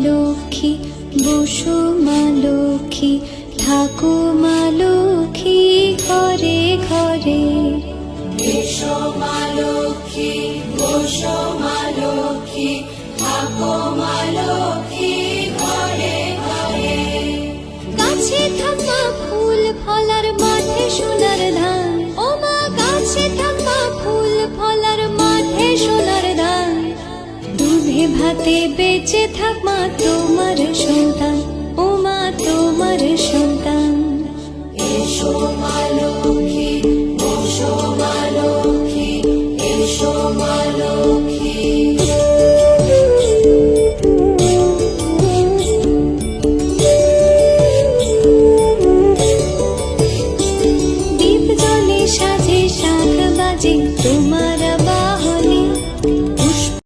লক্ষ্মী, বসো মা লক্ষ্মী, থাকো মা লক্ষ্মী ঘরে ঘরে। এসো মা লক্ষ্মী, বসো মা লক্ষ্মী, থাকো মা লক্ষ্মী ঘরে ঘরে। গাছে থাকা ফুল ফলার মাঠে সোনার ধান, ও মা গাছে থাকা ফুল ফলার মাঠে সোনার ধান। দুধে ভাতে বেঁচে থাক মা তোমার সন্তান, ও মা তোমার সন্তান। এসো মা লক্ষ্মী, বসো মা লক্ষ্মী, এসো মা লক্ষ্মী। দীপ জলে সাজে শাখ বাজে তোমার